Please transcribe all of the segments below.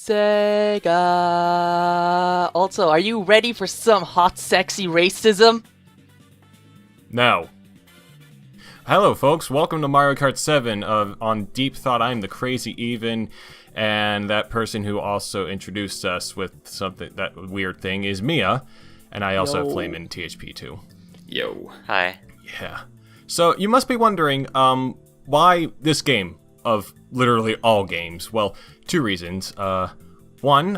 Sega. Also, are you ready for some hot, sexy racism? No. Hello, folks. Welcome to Mario Kart 7 on Deep Thought. I'm the Crazy Even, and that person who also introduced us with something, that weird thing, is Mia, and I also have Flame in THP too. Yo. Hi. Yeah. So, you must be wondering, why this game of literally all games? Well, two reasons. One,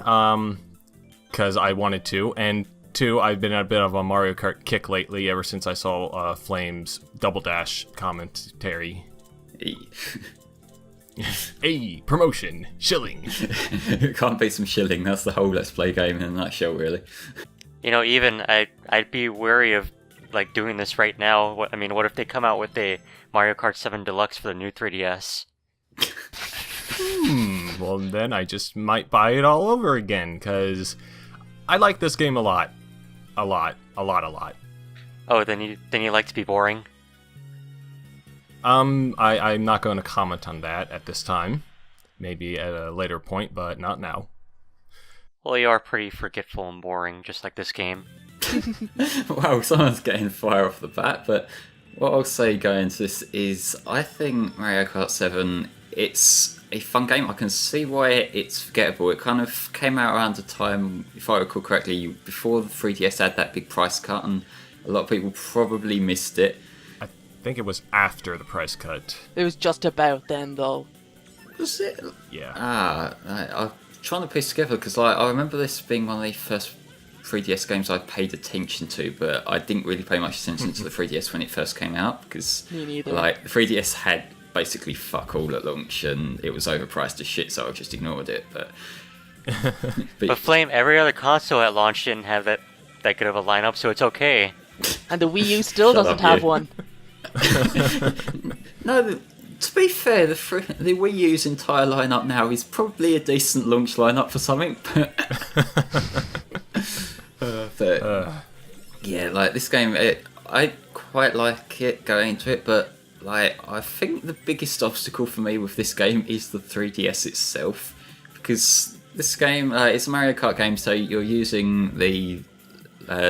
because I wanted to, and two, I've been at a bit of a Mario Kart kick lately ever since I saw Flame's Double Dash commentary. Hey, promotion, shilling. Can't beat some shilling. That's the whole Let's Play game in a nutshell, really. You know, even I'd be wary of like doing this right now. What if they come out with a Mario Kart 7 Deluxe for the new 3DS? Well, then I just might buy it all over again, because I like this game a lot. A lot. Oh, then you like to be boring? I'm not going to comment on that at this time. Maybe at a later point, but not now. Well, you are pretty forgetful and boring, just like this game. Wow, someone's getting fire off the bat, but what I'll say going into this is I think Mario Kart 7, it's a fun game. I can see why it's forgettable. It kind of came out around the time, if I recall correctly, before the 3DS had that big price cut, and a lot of people probably missed it. I think it was after the price cut. It was just about then, though. Was it? Yeah. I'm trying to piece together, because I remember this being one of the first 3DS games I paid attention to, but I didn't really pay much attention to the 3DS when it first came out, because Me neither. like the 3DS had basically fuck all at launch, and it was overpriced as shit, so I just ignored it. But But Flame, every other console at launch didn't have that good of a lineup, so it's okay. And the Wii U still Shut doesn't up, have you. one. no, to be fair, the Wii U's entire lineup now is probably a decent launch lineup for something. But yeah, like this game, I quite like it going into it, but like I think the biggest obstacle for me with this game is the 3DS itself, because this game it's a Mario Kart game, so you're using the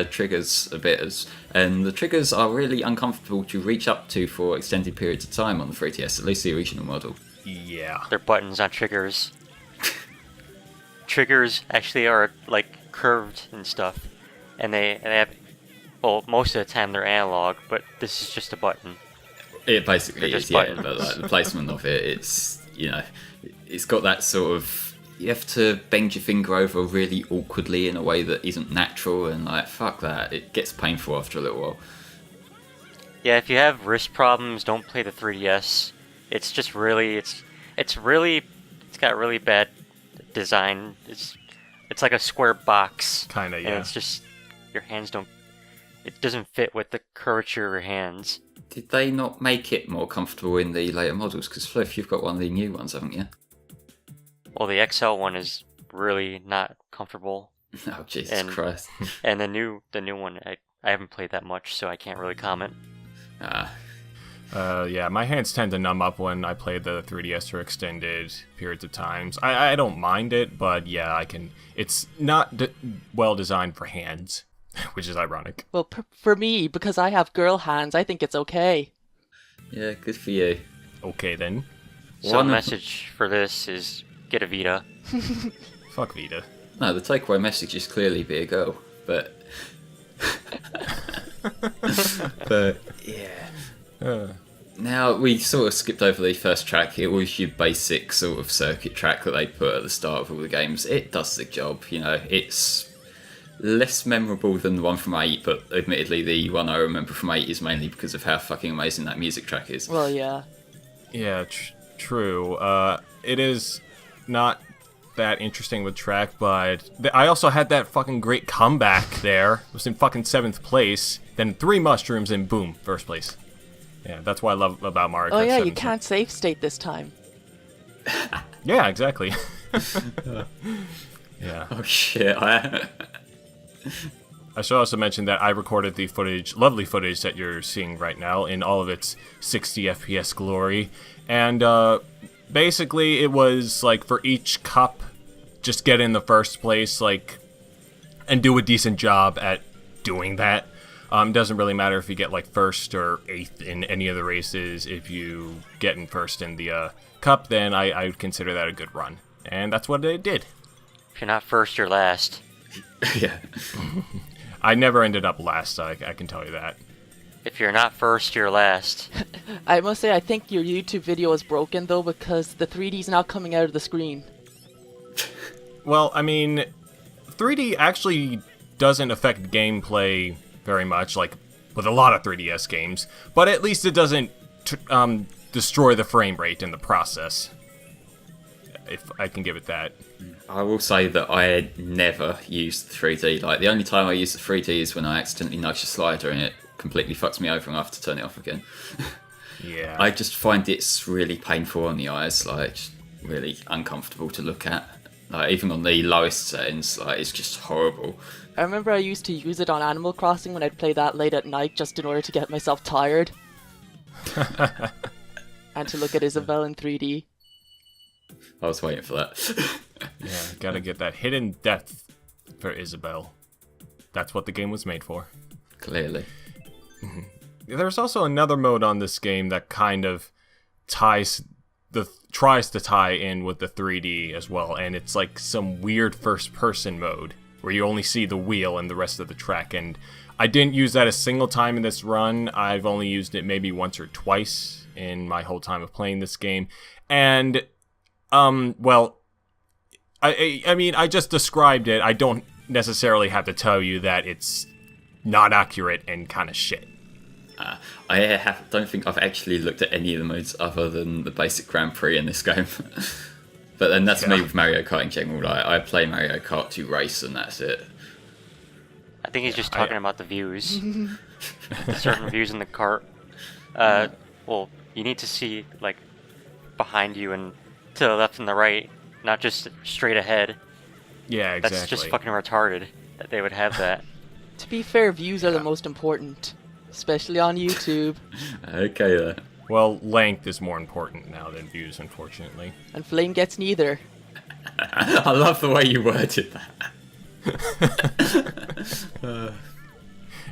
triggers a bit, and the triggers are really uncomfortable to reach up to for extended periods of time on the 3DS, at least the original model. Yeah. They're buttons, not triggers. Triggers actually are like curved and stuff, and they have, well, most of the time they're analog, but this is just a button. It basically They're is, just yeah. buttons. But like the placement of it, it's it's got that sort of, you have to bend your finger over really awkwardly in a way that isn't natural, and like fuck that, it gets painful after a little while. Yeah, if you have wrist problems, don't play the 3DS. It's just really, it's got really bad design. It's like a square box. Kinda, yeah. And it's just, your hands don't, it doesn't fit with the curvature of your hands. Did they not make it more comfortable in the later models? Because Fliff, you've got one of the new ones, haven't you? Well, the XL one is really not comfortable. Oh Jesus Christ! And the new one, I haven't played that much, so I can't really comment. Yeah, my hands tend to numb up when I play the 3DS for extended periods of times. I don't mind it, but yeah, I can. It's not well designed for hands, which is ironic. Well, for me, because I have girl hands, I think it's okay. Yeah, good for you. Okay then. So the message for this is get a Vita. Fuck Vita. No, the takeaway message is clearly be a girl, but but yeah. Now, we sort of skipped over the first track. It was your basic sort of circuit track that they put at the start of all the games. It does the job, it's less memorable than the one from 8, but admittedly the one I remember from 8 is mainly because of how fucking amazing that music track is. Well, yeah. Yeah, true. It is not that interesting with track, but I also had that fucking great comeback there. It was in fucking 7th place, then 3 mushrooms, and boom, 1st place. Yeah, that's what I love about Mario Kart. Oh yeah, 7. you can't save state this time. Yeah, exactly. Yeah. Oh shit, I should also mention that I recorded the footage, lovely footage that you're seeing right now, in all of its 60 FPS glory. And basically, it was like for each cup just get in the first place, like, and do a decent job at doing that. Doesn't really matter if you get like first or eighth in any of the races. If you get in first in the cup, then I would consider that a good run, and that's what it did. If you're not first, you're last. Yeah. I never ended up last. I can tell you that. If you're not first, you're last. I must say, I think your YouTube video is broken though, because the 3D is now coming out of the screen. Well, I mean, 3D actually doesn't affect gameplay very much, like with a lot of 3DS games, but at least it doesn't destroy the frame rate in the process, if I can give it that. I will say that I had never used the 3D. Like, the only time I use the 3D is when I accidentally nudge a slider and it completely fucks me over and I have to turn it off again. Yeah. I just find it's really painful on the eyes, like, just really uncomfortable to look at. Like, even on the lowest settings, like, it's just horrible. I remember I used to use it on Animal Crossing when I'd play that late at night just in order to get myself tired. And to look at Isabelle in 3D. I was waiting for that. Yeah, gotta get that hidden depth for Isabelle. That's what the game was made for. Clearly. There's also another mode on this game that kind of tries to tie in with the 3D as well, and it's like some weird first-person mode where you only see the wheel and the rest of the track. And I didn't use that a single time in this run. I've only used it maybe once or twice in my whole time of playing this game, and well, I mean, I just described it. I don't necessarily have to tell you that it's not accurate and kind of shit. I don't think I've actually looked at any of the modes other than the basic Grand Prix in this game. But then that's me with Mario Kart in general. Like, I play Mario Kart to race and that's it. I think he's just talking about the views. Certain views in the cart. Well, you need to see, like, behind you and to the left and the right, not just straight ahead. Yeah, exactly. That's just fucking retarded that they would have that. To be fair, views are the most important, especially on YouTube. Okay then. Well, length is more important now than views, unfortunately. And Flame gets neither. I love the way you worded that.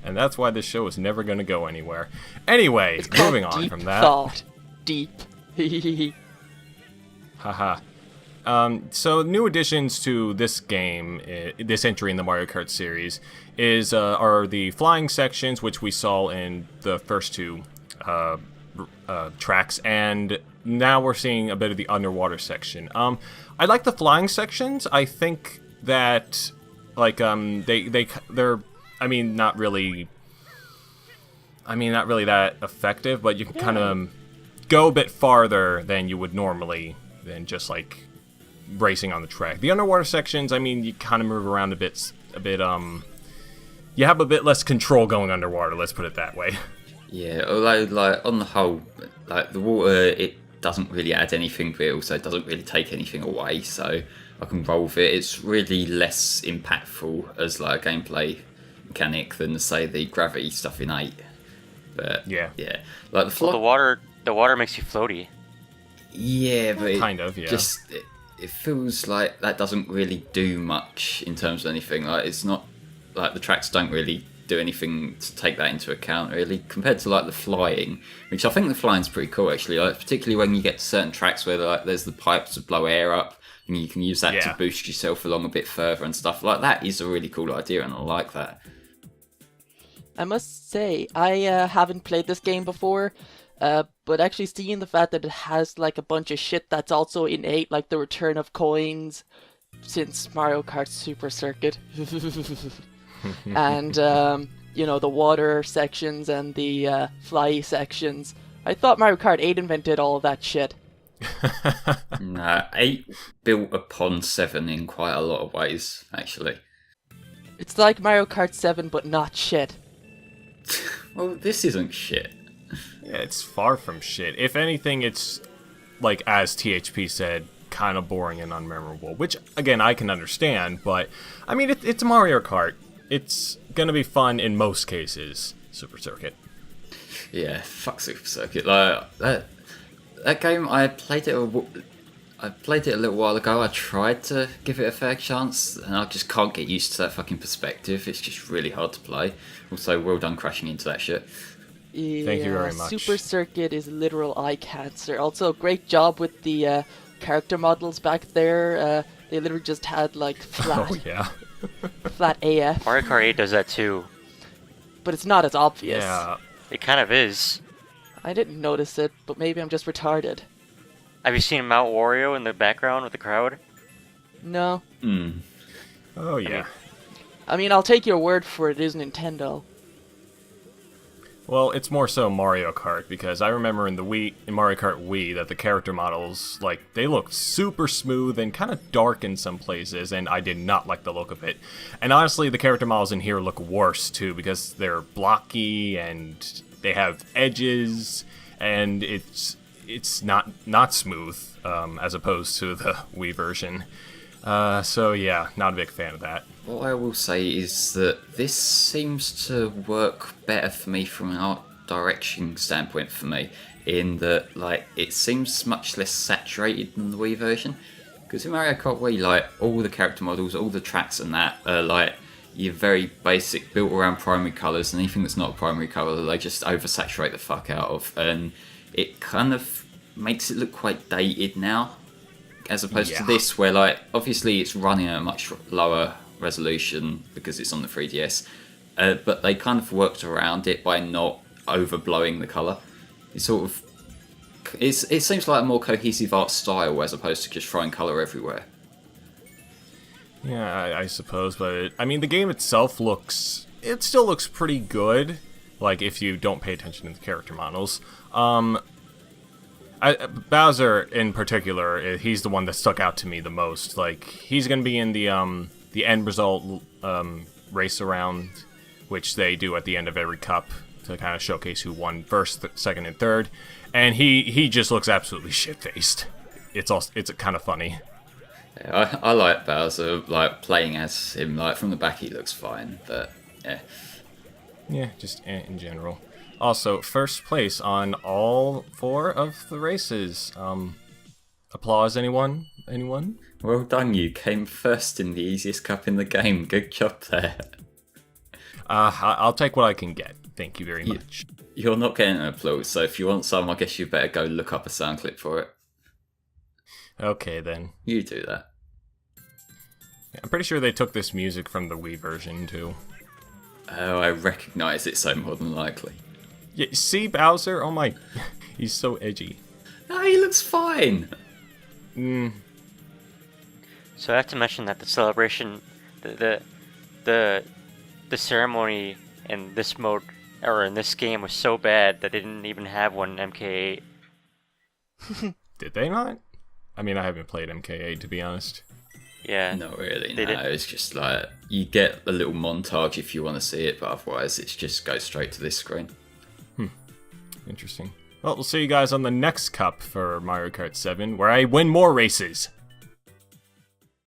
And that's why this show is never going to go anywhere. Anyway, It's called moving on deep from that. Thought. Deep. Haha. So new additions to this game, this entry in the Mario Kart series, are the flying sections, which we saw in the first two tracks, and now we're seeing a bit of the underwater section. I like the flying sections. I think that, like, they're, I mean, not really that effective, but you can kind of go a bit farther than you would normally than just like racing on the track. The underwater sections, I mean, you kind of move around a bit. You have a bit less control going underwater. Let's put it that way. Yeah, although, like, on the whole, like, the water, it doesn't really add anything, but it also doesn't really take anything away, so I can roll with it. It's really less impactful as, like, a gameplay mechanic than, say, the gravity stuff in 8. But, yeah. Like, Well, the water makes you floaty. Yeah, but kind of, yeah. Just, it feels like that doesn't really do much in terms of anything. Like, it's not, like, the tracks don't really do anything to take that into account, really, compared to, like, the flying, which I think the flying's pretty cool, actually, like, particularly when you get to certain tracks where, like, there's the pipes to blow air up, and you can use that to boost yourself along a bit further and stuff. Like, that is a really cool idea, and I like that. I must say, I haven't played this game before, but actually seeing the fact that it has like a bunch of shit that's also innate, like the return of coins since Mario Kart Super Circuit, and you know, the water sections and the fly sections. I thought Mario Kart 8 invented all of that shit. Nah, 8 built upon 7 in quite a lot of ways, actually. It's like Mario Kart 7, but not shit. Well, this isn't shit. Yeah, it's far from shit. If anything, it's, like, as THP said, kind of boring and unmemorable, which, again, I can understand, but, I mean, it's Mario Kart. It's gonna be fun in most cases, Super Circuit. Yeah, fuck Super Circuit. Like, that game, I played it I played it a little while ago. I tried to give it a fair chance, and I just can't get used to that fucking perspective. It's just really hard to play. Also, well done crashing into that shit. Yeah, Thank you very much. Super Circuit is literal eye cancer. Also, great job with the character models back there. They literally just had like flat, Oh yeah. flat AF, Mario Kart 8 does that too. but it's not as obvious. Yeah. It kind of is. I didn't notice it, but maybe I'm just retarded. Have you seen Mount Wario in the background with the crowd? No. Oh yeah. I mean, I'll take your word for it is Nintendo. Well, it's more so Mario Kart, because I remember in Mario Kart Wii, that the character models, like, they looked super smooth and kind of dark in some places, and I did not like the look of it. And honestly, the character models in here look worse, too, because they're blocky, and they have edges, and it's not smooth, as opposed to the Wii version. So yeah, not a big fan of that. What I will say is that this seems to work better for me from an art direction standpoint for me, in that like it seems much less saturated than the Wii version. Because in Mario Kart Wii, like all the character models, all the tracks and that are like you're very basic, built around primary colours, and anything that's not a primary colour, they just oversaturate the fuck out of, and it kind of makes it look quite dated now, as opposed to this, where like obviously it's running at a much lower resolution because it's on the 3DS, but they kind of worked around it by not overblowing the colour. It seems like a more cohesive art style as opposed to just throwing colour everywhere. Yeah, I suppose, but I mean, the game itself still looks pretty good, like if you don't pay attention to the character models. Bowser in particular, he's the one that stuck out to me the most. Like, he's gonna be in the end result race around, which they do at the end of every cup to kind of showcase who won first, second, and third. And he just looks absolutely shit-faced. It's kind of funny. Yeah, I like Bowser, like playing as him. Like from the back, he looks fine, but yeah. Yeah, just in general. Also, first place on all 4 of the races. Applause, anyone? Anyone? Well done, you came first in the easiest cup in the game. Good job there. I'll take what I can get. Thank you very much. You're not getting an applause, so if you want some, I guess you better go look up a sound clip for it. Okay, then. You do that. Yeah, I'm pretty sure they took this music from the Wii version, too. Oh, I recognise it, so more than likely. Yeah, see Bowser? Oh my... He's so edgy. No, he looks fine! So I have to mention that the celebration, the ceremony in this mode or in this game was so bad that they didn't even have one in MK8. Did they not? I mean, I haven't played MK8, to be honest. Yeah. Not really, They no. did. It's just like, you get a little montage if you want to see it, but otherwise it's just go straight to this screen. Interesting. Well, we'll see you guys on the next cup for Mario Kart 7, where I win more races.